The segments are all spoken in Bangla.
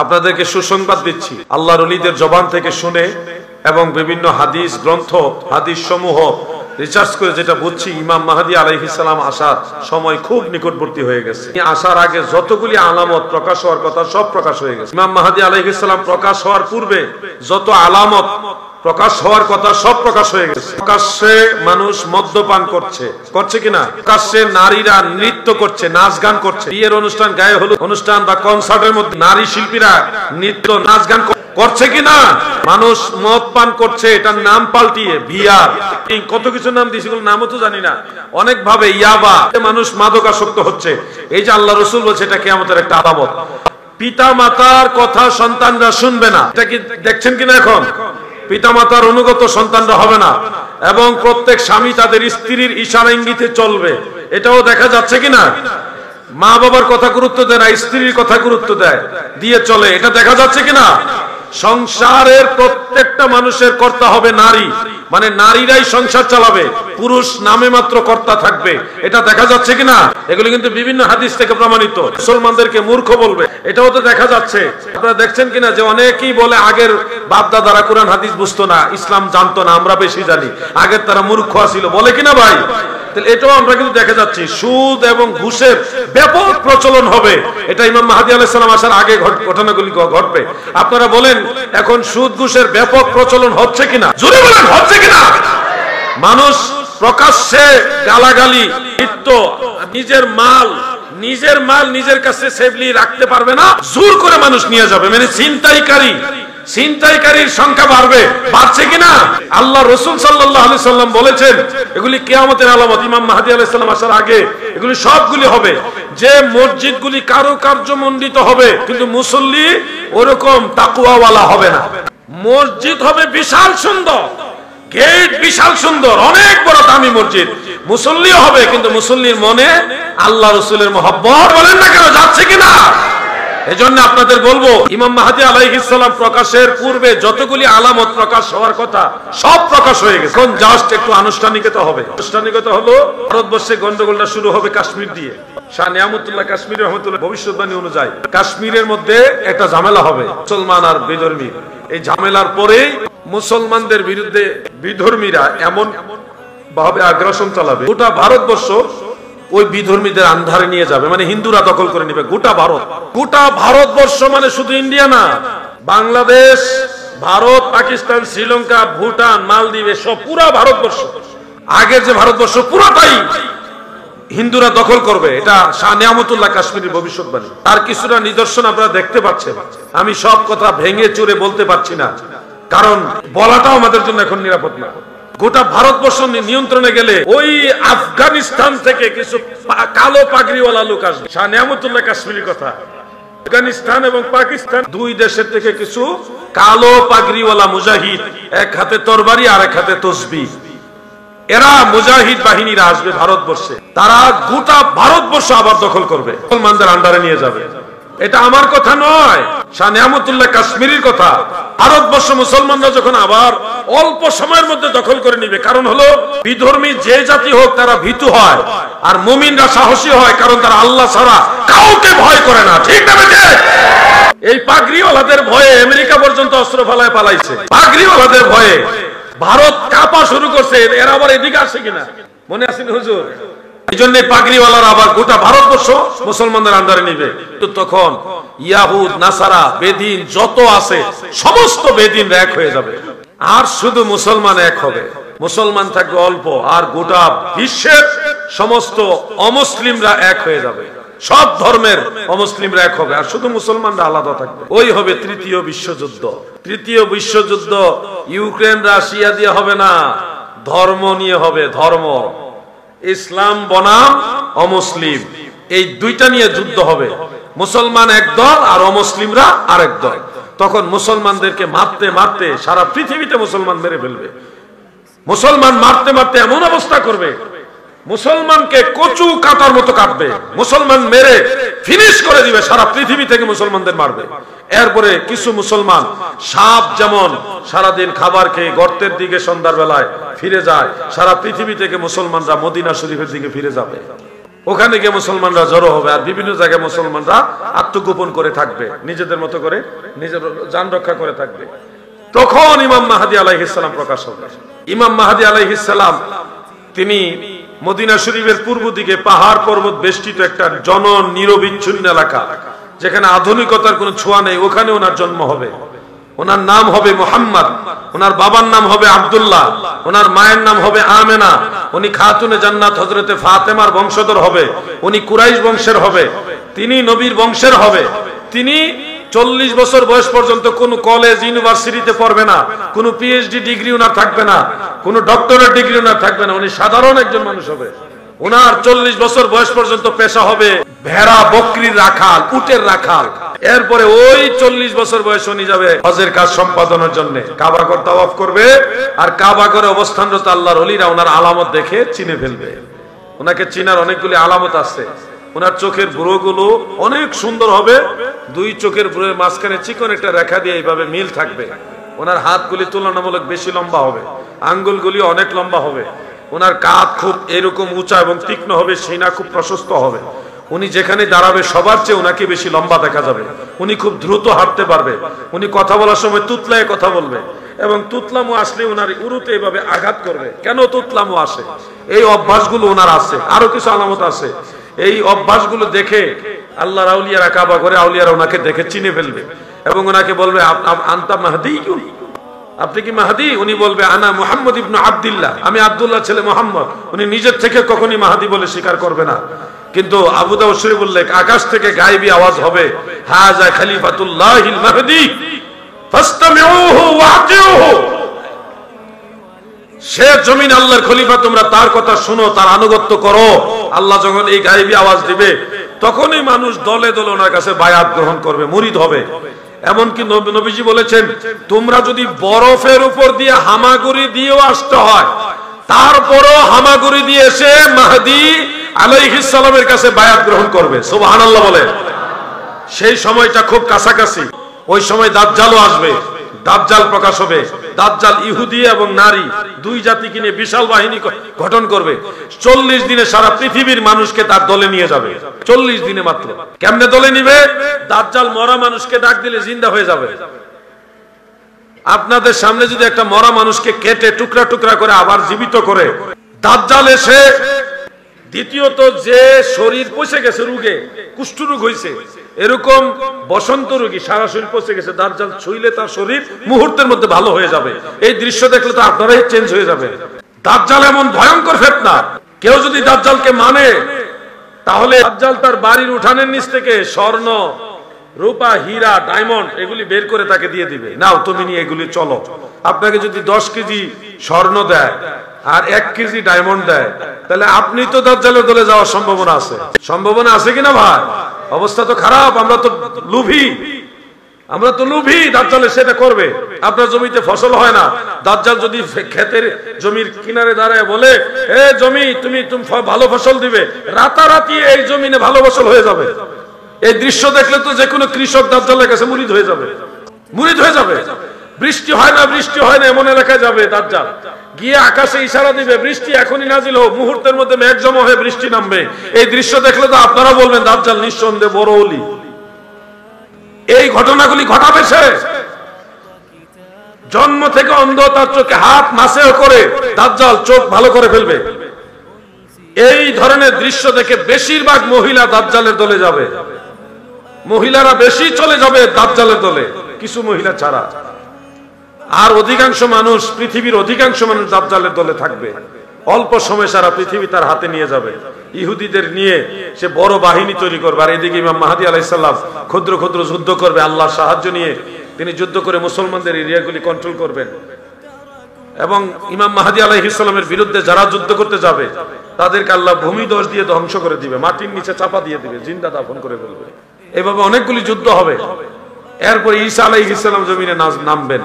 আপনাদেরকে সুসংবাদ দিচ্ছি, আল্লাহর ওলিদের জবান থেকে শুনে এবং বিভিন্ন হাদিস গ্রন্থ, হাদিস সমূহ রিসার্চ করে যেটা বুঝছি, ইমাম মাহদী আলাইহিস সালাম আসার সময় খুব নিকটবর্তী হয়ে গেছে। আসার আগে যতগুলি আলামত প্রকাশ হওয়ার কথা সব প্রকাশ হয়ে গেছে। ইমাম মাহদী আলাইহিস সালাম প্রকাশ হওয়ার পূর্বে যত আলামত প্রকাশ হওয়ার কথা সব প্রকাশ হয়ে গেছে। প্রকাশ্যে মানুষ মদ্যপান করছে কিনা, প্রকাশ্যে নারীরা নৃত্য করছে, নাচ গান করছে, বিয়ের অনুষ্ঠান, গায়ে হলুদ অনুষ্ঠান বা কনসার্টের মধ্যে নারী শিল্পীরা নৃত্য নাচ গান করছে কিনা, মানুষ মদ পান করছে, এটার নাম পাল্টিয়ে বিয়ার, কত কিছু নাম দিয়েছে, নামও তো জানি না, অনেক ভাবে ইয়াবা, মানুষ মাদকাসক্ত হচ্ছে। এই যে আল্লাহ রাসূল বলছে এটা কিয়ামতের একটা আলামত। পিতা মাতার কথা সন্তানরা শুনবে না, এটা কি দেখছেন কিনা? এখন পিতা মাতার অনুগত সন্তানরা হবে না, এবং প্রত্যেক স্বামী তাদের স্ত্রীর ইশারা ইঙ্গিতে চলবে, এটাও দেখা যাচ্ছে কিনা? মা বাবার কথা গুরুত্ব দেয় না, স্ত্রীর কথা গুরুত্ব দিয়ে চলে, এটা দেখা যাচ্ছে কিনা? সংসারের প্রত্যেকটা মানুষের কর্তা হবে নারী, মানে নারীরাই সংসার চালাবে, পুরুষ নামে মাত্র কর্তা থাকবে, এটা দেখা যাচ্ছে কিনা? এগুলো কিন্তু বিভিন্ন হাদিস থেকে প্রমাণিত। মুসলমানদেরকে মূর্খ বলবে, এটাও তো দেখা যাচ্ছে। আপনারা দেখছেন কিনা যে অনেকেই বলে আগের বাপ দাদারা কোরআন হাদিস বুঝতো না, ইসলাম জানতো না, আমরা বেশি জানি, আগের তারা মূর্খ ছিল, বলে কিনা ভাই? এটাও আমরা কিন্তু দেখা যাচ্ছে। সুদ এবং ঘুষের ব্যাপক প্রচলন হবে, এটা ইমাম মাহদী আলাইহিস সালাম আসার আগে ঘটনাগুলি ঘটবে। আপনারা বলেন এখন সুদ ঘুষের ব্যাপক প্রচলন হচ্ছে কিনা? জোরে বলেন, হচ্ছে কিনা? মানুষ প্রকাশ্যে গালাগালি, নৃত্য, নিজের মাল নিজের কাছে সেফলি রাখতে পারবে না, জোর করে মানুষ নিয়ে যাবে, মানে ছিনতাইকারীর সংখ্যা বাড়ছে কিনা? আল্লাহ রাসূল সাল্লাল্লাহু আলাইহি সাল্লাম বলেছেন এগুলি কিয়ামতের আলামত। ইমাম মাহদী আলাইহিস সালাম আসার আগে এগুলি সবগুলি হবে। যে মসজিদগুলি কারুকার্যমণ্ডিত হবে, কিন্তু মুসল্লি ওরকম তাকওয়াওয়ালা হবে না। মসজিদ হবে বিশাল সুন্দর, গেট বিশাল সুন্দর, অনেক বড় দামি মসজিদ, মুসল্লিও হবে, কিন্তু মুসল্লির মনে আল্লাহ রাসূলের মহব্বত, বলেন না কেন, যাচ্ছে কিনা? এজন্য আপনাদের বলবো, ইমাম মাহদী আলাইহিস সালাম প্রকাশের পূর্বে যতগুলি আলামত প্রকাশ হওয়ার কথা সব প্রকাশ হয়ে গেছে। এখন জাস্ট একটু আনুষ্ঠানিকতা হবে। আনুষ্ঠানিকতা হলো ভারতবর্ষে গন্ডগোলটা শুরু হবে কাশ্মীর দিয়ে। শাহ নিয়ামতুল্লাহ কাশ্মীরি রহমতুল্লাহ ভবিষ্যৎবাণী অনুযায়ী কাশ্মীরের মধ্যে একটা ঝামেলা হবে, মুসলমান আর বিধর্মী। এই ঝামেলার পরে মুসলমানদের বিরুদ্ধে বিধর্মীরা এমন ভাবে আগ্রাসন চালাবে, গোটা ভারতবর্ষ ওই বিধর্মীদের আন্ধারে নিয়ে যাবে, মানে হিন্দুরা দখল করে নেবে গোটা ভারতবর্ষ, মানে শুধু ইন্ডিয়া না, বাংলাদেশ, ভারত, পাকিস্তান, শ্রীলঙ্কা, ভুটান, মালদ্বীপ, সব পুরা ভারতবর্ষ, আগের যে ভারতবর্ষ পুরাটাই হিন্দুরা দখল করবে। এটা শাহ নিয়ামতুল্লাহ কাশ্মীরের ভবিষ্যৎবাণী। তার কিছুটা নিদর্শন আপনারা দেখতে পাচ্ছেন। আমি সব কথা ভেঙে চুরে বলতে পারছি না, কারণ বলাটাও আমাদের জন্য এখন নিরাপদ না। গোটা ভারতবর্ষ নিয়ন্ত্রণে গেলে ওই আফগানিস্তান থেকে কিছু কালো পাগড়িওয়ালা লোক আসবে। শাহ নিয়ামতুল্লাহ কাশ্মীরের কথা, আফগানিস্তান এবং পাকিস্তান দুই দেশের থেকে কিছু কালো পাগড়িওয়ালা মুজাহিদ, এক হাতে তরবারি আর এক হাতে তসবিহ, এরা মুজাহিদ বাহিনীরা আসবে ভারতবর্ষে। তারা গোটা ভারতবর্ষ আবার দখল করবে, মুসলমানদের আন্ডারে নিয়ে যাবে। এটা আমার কথা নয়, শাহ নিয়ামতুল্লাহ কাশ্মীরের কথা। ভারতবর্ষ মুসলমানরা যখন আবার অল্প সময়ের মধ্যে দখল করে নিবে, কারণ হলো বিধর্মী যে জাতি হোক তারা ভীতু হয়, আর মুমিনরা সাহসী হয়, কারণ তারা আল্লাহ ছাড়া কাউকে ভয় করে না, ঠিক না? এই পাগড়িওয়ালাদের ভয়ে আমেরিকা পর্যন্ত অস্ত্র ফালায় পালাইছে, পাগড়িওয়ালাদের ভয়ে ভারত কাঁপা শুরু করছে। এরা আবার এদিকে আসে কিনা মনে আসেনি হুজুর? এই জন্য পাগড়িওয়ালারা আবার গোটা ভারতবর্ষ মুসলমানদের আন্ডারে নিবে। তখন ইয়াহুদ, নাসারা, বেদিন যত আছে সমস্ত বেদিন এক হয়ে যাবে, আর শুধু মুসলমান এক হবে। মুসলমান থাকবে অল্প, আর গোটা বিশ্বের সমস্ত অমুসলিমরা এক হয়ে যাবে। সব ধর্মের অমুসলিমরা এক হবে, আর শুধু মুসলমানরা আলাদা থাকবে। ওই হবে তৃতীয় বিশ্বযুদ্ধ। তৃতীয় বিশ্বযুদ্ধ ইউক্রেন রাশিয়া দিয়ে হবে না, ধর্ম নিয়ে হবে। ধর্ম, ইসলাম বনাম অমুসলিম, এই দুইটা নিয়ে যুদ্ধ হবে। মুসলমান এক দল আর অমুসলিমরা আরেক দল। তখন মুসলমানদেরকে মারতে মারতে সারা পৃথিবীতে মুসলমান মেরে ফেলবে। মুসলমান মারতে মারতে এমন অবস্থা করবে, মুসলমানকে কচু কাটার মতো কাটবে, মুসলমান মেরে ফিনিশ করে দিবে, সারা পৃথিবী থেকে মুসলমানদের মারবে। এরপরে কিছু মুসলমান সাপ যেমন সারাদিন খাবার খেয়ে গর্তের দিকে সন্ধ্যার বেলায় ফিরে যায়, সারা পৃথিবী থেকে মুসলমানরা মদিনা শরীফের দিকে ফিরে যাবে। ওখানে গিয়ে মুসলমানরা জড়ো হবে, আর বিভিন্ন জায়গায় মুসলমানরা আত্মগোপন করে থাকবে, নিজেদের মতো করে নিজের জান রক্ষা করে থাকবে। তখন ইমাম মাহদী আলাইহিস সালাম প্রকাশ হবে। ইমাম মাহদী আলাইহিস সালাম তিনি মদিনা শরীফের পূর্ব দিকে পাহাড় পর্বত বেষ্টিত একটা নিরবিচ্ছিন্ন এলাকা, যেখানে আধুনিকতার কোনো ছোঁয়া নেই, ওখানে ওনার জন্ম হবে। ওনার নাম হবে মুহাম্মদ, ওনার বাবার নাম হবে আব্দুল্লাহ, ওনার মায়ের নাম হবে আমেনা। উনি খাতুনে জান্নাত হযরতে ফাতেমার বংশধর হবে, উনি কুরাইশ বংশের হবে, তিনি নবীর বংশের হবে। তিনি 40 বছর বয়স পর্যন্ত কোন কলেজ ইউনিভার্সিটিতে পড়বে না, কোন পিএইচডি ডিগ্রি ওনার থাকবে না, কোন ডক্টরেট ডিগ্রি ওনার থাকবে না, উনি সাধারণ একজন মানুষ হবে। ওনার 40 বছর বয়স পর্যন্ত পেশা হবে ভেড়া বকরির রাখাল, উটের রাখাল। এরপরে ওই 40 বছর বয়স উনি যাবে হজের কাজ সম্পাদনের জন্য, কাবা ঘর তাওয়াফ করবে, আর কাবা ঘরে অবস্থানরত আল্লাহর ওলিরা ওনার আলামত দেখে চিনে ফেলবে। ওনাকে চিনার অনেকগুলি আলামত আছে। ওনার চোখের ব্রুগুলো অনেক সুন্দর হবে, দুই চোখের ব্রুয়ের মাঝখানে চিকন একটা রেখা দিয়ে এইভাবে মিল থাকবে। ওনার হাতগুলি তুলনামূলক বেশি লম্বা হবে, আঙ্গুলগুলি অনেক লম্বা হবে। ওনার কাঁধ খুব এরকম উঁচা এবং তীক্ষ্ণ হবে, সিনা খুব প্রশস্ত হবে। উনি যেখানে দাঁড়াবে সবার চেয়ে ওনাকে বেশি লম্বা দেখা যাবে। উনি খুব দ্রুত হাঁটতে পারবে। উনি কথা বলার সময় তুতলায় কথা বলবে, এবং তুতলামো আসলে ওনার উরুতে এভাবে আঘাত করবে। কেন তুতলামো আসে? এই অভ্যাসগুলো ওনার আছে। আরো কিছু আলামত আছে। এই অভ্যাসগুলো দেখে আল্লাহর আউলিয়ারা, কাবা ঘরে আউলিয়ারা ওনাকে দেখে চিনে ফেলবে এবং ওনাকে বলবে আনতা মাহদী, আপনি কি মাহদী? উনি বলবে আনা মুহাম্মদ ইবনে আব্দুল্লাহ, আমি আব্দুল্লাহ ছেলে মুহাম্মদ। উনি নিজের থেকে কখনই মাহদী বলে স্বীকার করবে না। কিন্তু আবু দাউদ শরীফ উল্লেখ, আকাশ থেকে গায়েবী আওয়াজ হবে, হাযা খলিফাতুল্লাহিল মাহদী ফাসতামিউহু ওয়াতিউহু। সে জমিন আল্লাহর খলিফা, তোমরা তার কথা শুনো, তার আনুগত্য করো। আল্লাহ যখন এই গায়েবী আওয়াজ দিবে, তখনই মানুষ দলে দলে ওনার কাছে বায়াত গ্রহণ করবে, মুরিদ হবে। এমনকি নবীজি বলেছেন, তোমরা যদি বরফের উপর দিয়ে হামাগুড়ি দিয়েও আসতে হয়, তারপরও হামাগুড়ি দিয়ে এসে মাহদী আলাইহিস সালামের কাছে বায়াত গ্রহণ করবে। সুবহানাল্লাহ বলে। সেই সময়টা খুব কাছাকাছি। ওই সময় দাজ্জালও আসবে, দাজ্জাল প্রকাশ হবে। দাজ্জাল ইহুদি এবং নারী দুই জাতিকে নিয়ে বিশাল বাহিনী গঠন করবে। 40 দিনে সারা পৃথিবীর মানুষকে তার দলে নিয়ে যাবে। 40 দিনে মাত্র। কেমনে দলে নিবে? দাজ্জাল মরা মানুষকে ডাক দিলে জিন্দা হয়ে যাবে। আপনাদের সামনে যদি একটা মরা মানুষকে কেটে টুকরা টুকরা করে আবার জীবিত করে, দাজ্জাল এসে দ্বিতীয়ত যে শরীর পচে গেছে রোগে, কুষ্ঠরোগ হয়েছে, এরকম বসন্ত রোগী সারা শরীর পচে গেছে, দাজ্জাল ছুঁইলে তার শরীর মুহূর্তের মধ্যে ভালো হয়ে যাবে। এই দৃশ্য দেখলে তো আপনারাই চেঞ্জ হয়ে যাবে। দাজ্জাল এমন ভয়ঙ্কর ফিতনা, কেউ যদি দাজ্জালকে মানে, তাহলে দাজ্জাল তার বাড়ির উঠানের নিচ থেকে স্বর্ণ, রূপা, হীরা, ডায়মন্ড এগুলি বের করে তাকে দিয়ে দিবে, নাও তুমি নিয়ে এগুলি চলো। আপনাকে যদি 10 কেজি স্বর্ণ দেয় আর 1 কেজি ডায়মন্ড দেয়, তাহলে আপনি তো দাজ্জালের দলে যাওয়ার সম্ভাবনা আছে। সম্ভাবনা আছে কিনা ভাই? অবস্থা তো খারাপ। আমরা তো লোভী। দাজ্জালে সেটা করবে। আপনার জমিতে ফসল হয় না, দাজ্জাল যদি ক্ষেতের জমির কিনারে দাঁড়ায় বলে, এ জমি তুমি ভালো ফসল দিবে, রাতারাতি এই জমিনে ভালো ফসল হয়ে যাবে। এই দৃশ্য দেখলে তো যে কোনো কৃষক দাজ্জালের কাছে মুরিদ হয়ে যাবে। বৃষ্টি হয় না এমন এলাকায় যাবে দাজ্জাল, গিয়ে আকাশে ইশারা দিবে, বৃষ্টি এখনই নাজিল হোক। মুহূর্তের মধ্যে মেঘ জমা হয়ে বৃষ্টি নামবে। এই দৃশ্য দেখলে তো আপনারা বলবেন দাজ্জাল নিঃসন্দেহে বড় ওলি। এই ঘটনাগুলি ঘটাবে সে। জন্ম থেকে অন্ধ, তার চোখে হাত মাসেও করে দাজ্জাল চোখ ভালো করে ফেলবে। এই ধরনের দৃশ্য দেখে বেশিরভাগ মহিলা দাজ্জালের দলে যাবে। মহিলারা বেশি চলে যাবে দাজ্জালের দলে, কিছু মহিলা ছাড়া। আর অধিকাংশ মানুষ, পৃথিবীর অধিকাংশ মানুষ দাজ্জালের দলে থাকবে। অল্প সময় সারা পৃথিবী তার হাতে নিয়ে যাবে। ইহুদিদের নিয়ে সে বড় বাহিনী তৈরি করবে, আর এদিকে ইমাম মাহদী আলাইহিস সালাম ক্ষুদ্র ক্ষুদ্র যুদ্ধ করবে। আল্লাহর সাহায্য নিয়ে তিনি যুদ্ধ করে মুসলমানদের এরিয়াগুলি কন্ট্রোল করবেন। এবং ইমাম মাহদী আলাইহিস সালামের বিরুদ্ধে যারা যুদ্ধ করতে যাবে, তাদেরকে আল্লাহ ভূমিধস দিয়ে ধ্বংস করে দিবে, মাটির নিচে চাপা দিয়ে দিবে, জিন্দা দাফন করে ফেলবে। এভাবে অনেকগুলি যুদ্ধ হবে। এরপর ঈসা আলাইহিস সালাম জমিনে নামবেন।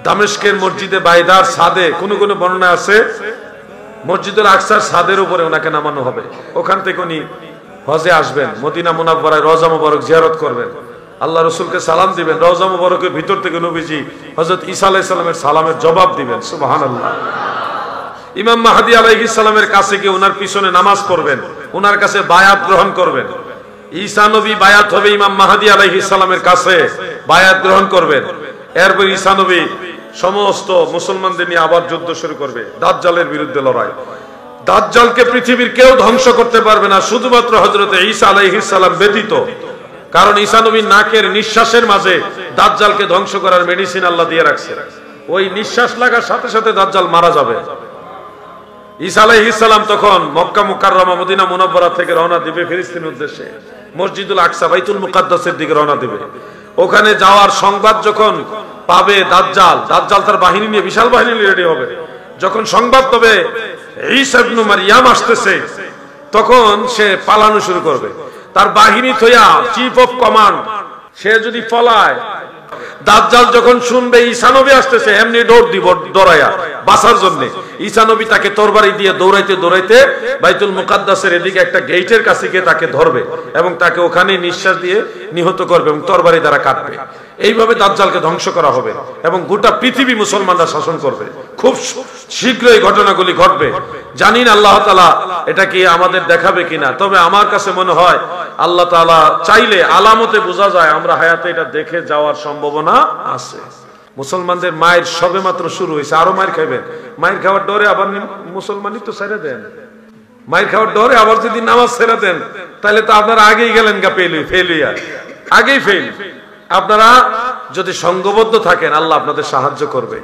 দামেস্কের মসজিদে বাইদার ছাদে, কোন কোন বর্ণনা আছে মসজিদুল আকসার ছাদের উপরে ওনাকে নামানো হবে। ওখান থেকে উনি হজে আসবেন, মদিনা মুনাওয়ারায় রওজা মুবারক জিয়ারত করবেন, আল্লাহ রাসূলকে সালাম দিবেন। রওজা মুবারকের ভিতর থেকে নবীজি হযরত ঈসা আলাইহিস সালামের সালামের জবাব দিবেন। সুবহানাল্লাহ। ইমাম মাহদী আলাইহিস সালামের কাছে গিয়ে ওনার পিছনে নামাজ পড়বেন। ওনার কাছে বায়াত গ্রহণ করবেন। ঈসা নবী বায়াত হবে ইমাম মাহদী আলাইহিস সালামের কাছে, বায়াত গ্রহণ করবেন। এরপর ঈসা নবী সমস্ত মুসলমানদের নিয়ে আবার যুদ্ধ শুরু করবে, দাজ্জালের বিরুদ্ধে লড়াই। দাজ্জালকে পৃথিবীর কেউ ধ্বংস করতে পারবে না, শুধুমাত্র হযরত ঈসা আলাইহিস সালাম ব্যতীত। কারণ ঈসা নবীর নাকের নিঃশ্বাসের মাঝে দাজ্জালকে ধ্বংস করার মেডিসিন আল্লাহ দিয়ে রাখছে। ওই নিঃশ্বাস লাগার সাথে সাথে দাজ্জাল মারা যাবে। ঈসা আলাইহিস সালাম তখন মক্কা মুকাররমা মদিনা মুনাওয়ারা থেকে রওনা দিবে ফিলিস্তিনের উদ্দেশ্যে, মসজিদুল আকসা বাইতুল মুকাদ্দাসের দিকে রওনা দিবে। ওখানে যাওয়ার সংবাদ যখন পাবে দাজ্জাল তার বাহিনী নিয়ে, বিশাল বাহিনী নিয়ে রেডি হবে। যখন সংবাদ পাবে ঈসা ইবনে মারইয়াম আসতেছে, তখন সে পালানো শুরু করবে। তার বাহিনী থইয়া চিফ অফ কমান্ড সে যদি পলায়, দাজ্জাল যখন শুনবে ঈসা নবী আসতেছে, এমনি দৌড় দিব দৌড়ায়া বাঁচার জন্য। ঈসা নবী তাকে তরবারি দিয়ে দৌড়াইতে দৌড়াইতে বাইতুল মুকাদ্দাসের এদিকে একটা গেটের কাছে গিয়ে তাকে ধরবে এবং তাকে ওখানে নিঃশ্বাস দিয়ে নিহত করবে এবং তরবারি দ্বারা কাটবে। এইভাবে দাজ্জালকে ধ্বংস করা হবে এবং গোটা পৃথিবী মুসলমানরা শাসন করবে। খুব শীঘ্রই ঘটনাগুলি ঘটবে। জানি না আল্লাহ তাআলা এটা কি আমাদের দেখাবে কিনা, তবে আমার কাছে মনে হয় আল্লাহ তাআলা চাইলে আলামতে বোঝা যায় আমরা হায়াতে এটা দেখে যাওয়ার সম্ভাবনা আছে। মুসলমানদের মায়ের সবে মাত্র শুরু হয়েছে, আরো মায়ের খাইবেন। মায়ের খাওয়ার ডরে আবার মুসলমানই তো ছেড়ে দেন, মায়ের খাওয়ার ডরে আবার যদি নামাজ ছেড়ে দেন তাহলে তো আপনারা আগেই গেলেন গা ফেলিয়া, আগেই ফেল। আপনারা যদি সংঘবদ্ধ থাকেন আল্লাহ আপনাদের সাহায্য করবে।